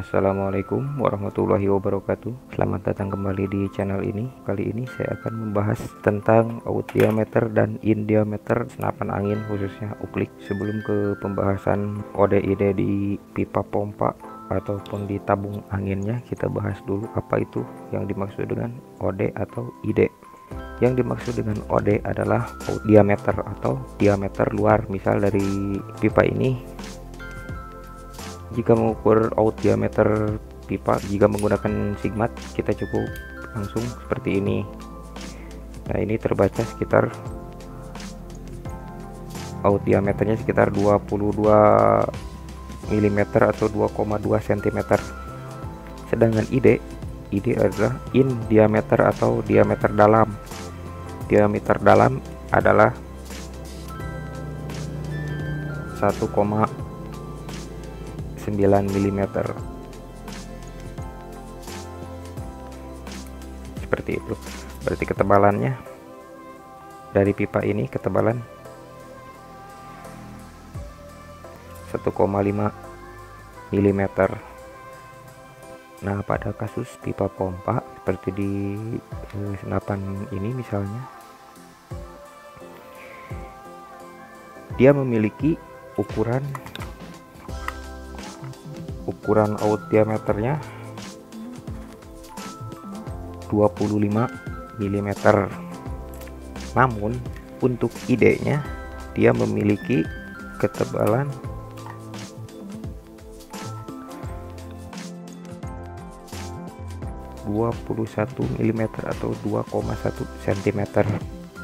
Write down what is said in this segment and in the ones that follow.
Assalamualaikum warahmatullahi wabarakatuh. Selamat datang kembali di channel ini. Kali ini saya akan membahas tentang out diameter dan in diameter senapan angin, khususnya uklik. Sebelum ke pembahasan OD/ID di pipa pompa ataupun di tabung anginnya, kita bahas dulu apa itu yang dimaksud dengan OD atau ID. Yang dimaksud dengan OD adalah out diameter atau diameter luar. Misal dari pipa ini, jika mengukur out diameter pipa, jika menggunakan sigmat, kita cukup langsung seperti ini. Nah, ini terbaca sekitar out diameternya sekitar 22 mm atau 2,2 cm. Sedangkan ID adalah in diameter atau diameter dalam. Diameter dalam adalah 1,9 mm. Seperti itu. Berarti ketebalannya dari pipa ini ketebalan 1,5 mm. Nah, pada kasus pipa pompa seperti di senapan ini misalnya, dia memiliki ukuran out diameternya 25 mm. Namun untuk ID nya dia memiliki ketebalan 21 mm atau 2,1 cm.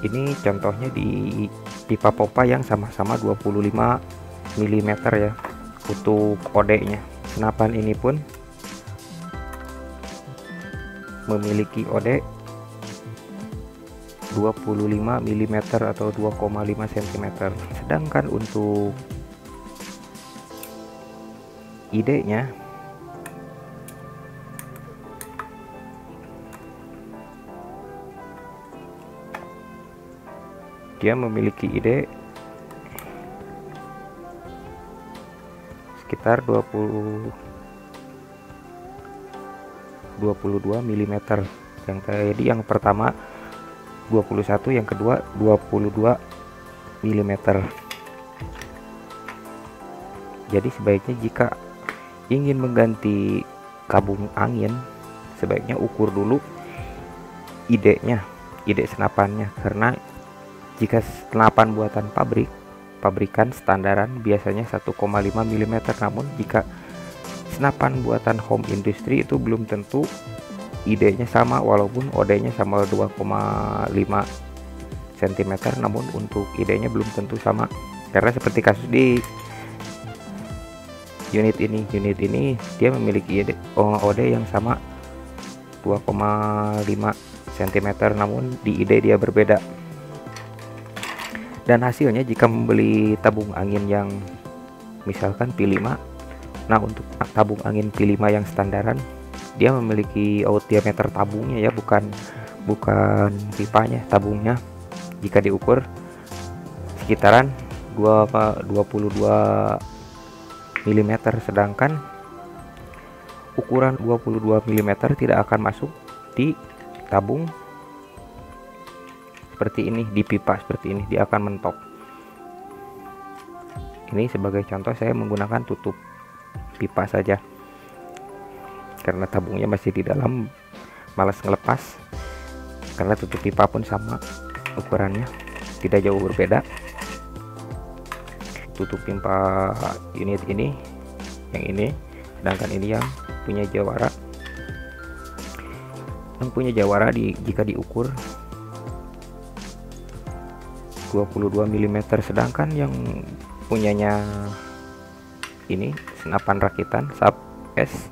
Ini contohnya di pipa pompa yang sama-sama 25 mm ya untuk OD nya. Senapan ini pun memiliki OD 25 mm atau 2,5 cm. Sedangkan untuk ID nya dia memiliki ID sekitar 22 mm. Yang tadi yang pertama 21, yang kedua 22 mm. Jadi sebaiknya jika ingin mengganti tabung angin, sebaiknya ukur dulu ID nya, ID senapannya, karena jika senapan buatan pabrikan standaran biasanya 1,5 mm. Namun jika senapan buatan home industry itu belum tentu ID nya sama, walaupun OD nya sama 2,5 cm, namun untuk ID nya belum tentu sama. Karena seperti kasus di unit ini dia memiliki OD yang sama 2,5 cm, namun di ID dia berbeda. Dan hasilnya jika membeli tabung angin yang misalkan P5, nah untuk tabung angin P5 yang standaran, dia memiliki out diameter tabungnya ya, bukan pipanya, tabungnya. Jika diukur sekitaran 22 mm, sedangkan ukuran 22 mm tidak akan masuk di tabung seperti ini, di pipa seperti ini, dia akan mentok. Ini sebagai contoh saya menggunakan tutup pipa saja, karena tabungnya masih di dalam, malas ngelepas. Karena tutup pipa pun sama ukurannya, tidak jauh berbeda. Tutup pipa unit ini, yang ini, sedangkan ini yang punya jawara. Yang punya jawara jika diukur 22 mm, sedangkan yang punyanya ini senapan rakitan Sub S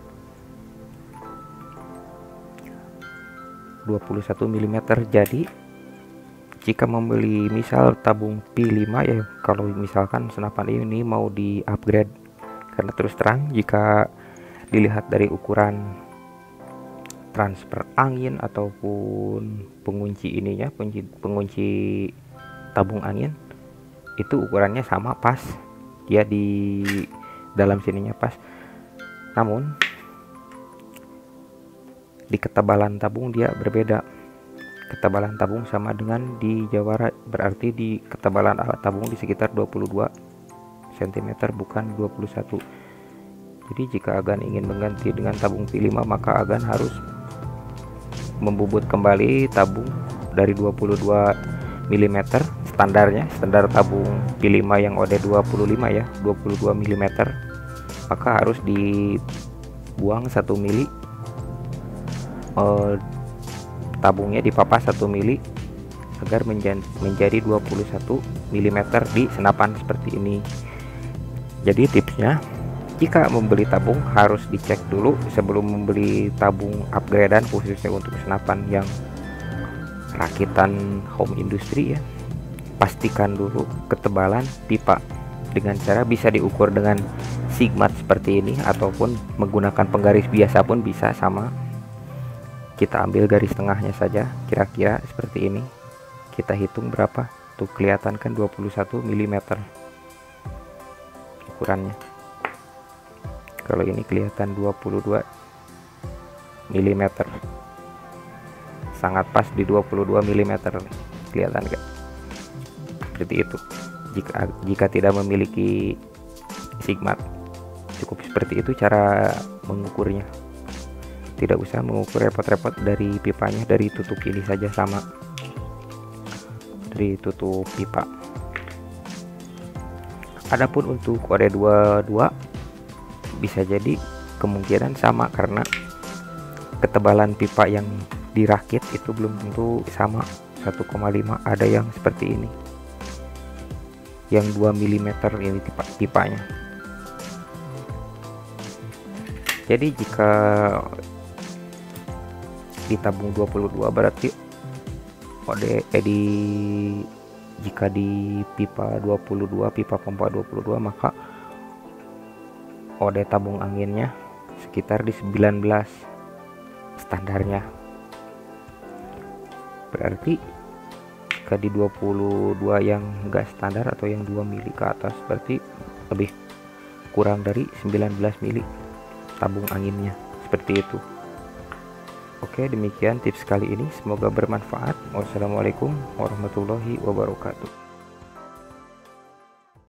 21 mm. Jadi jika membeli misal tabung P5 ya, kalau misalkan senapan ini mau di upgrade, karena terus terang jika dilihat dari ukuran transfer angin ataupun pengunci ininya, pengunci tabung angin itu ukurannya sama, pas dia di dalam sininya pas. Namun di ketebalan tabung dia berbeda. Ketebalan tabung sama dengan di Jawara, berarti di ketebalan tabung di sekitar 22 cm bukan 21. Jadi jika Agan ingin mengganti dengan tabung P5, maka Agan harus membubut kembali tabung dari 22 mm standarnya, standar tabung P5 yang OD25 ya, 22 mm, maka harus dibuang 1 mili, tabungnya dipapas 1 mili agar menjadi 21 mm di senapan seperti ini. Jadi tipsnya, jika membeli tabung harus dicek dulu sebelum membeli tabung upgradean, khususnya untuk senapan yang rakitan home industry ya. Pastikan dulu ketebalan pipa dengan cara bisa diukur dengan sigmat seperti ini, ataupun menggunakan penggaris biasa pun bisa. Sama, kita ambil garis tengahnya saja kira-kira seperti ini, kita hitung berapa tuh, kelihatan kan 21 mm ukurannya. Kalau ini kelihatan 22 mm, sangat pas di 22 mm, kelihatan gak? Seperti itu. Jika tidak memiliki sigmat, cukup seperti itu cara mengukurnya. Tidak usah mengukur repot-repot dari pipanya, dari tutup ini saja sama, dari tutup pipa. Adapun untuk kode 22 bisa jadi kemungkinan sama, karena ketebalan pipa yang dirakit itu belum tentu sama, 1,5, ada yang seperti ini, yang 2 mm ini pipanya. Jadi jika di tabung 22 berarti jika di pipa 22, pipa pompa 22, maka OD tabung anginnya sekitar di 19 standarnya. Berarti jika di 22 yang enggak standar atau yang 2 mili ke atas, berarti lebih kurang dari 19 mili tabung anginnya, seperti itu. Oke, demikian tips kali ini, semoga bermanfaat. Wassalamualaikum warahmatullahi wabarakatuh.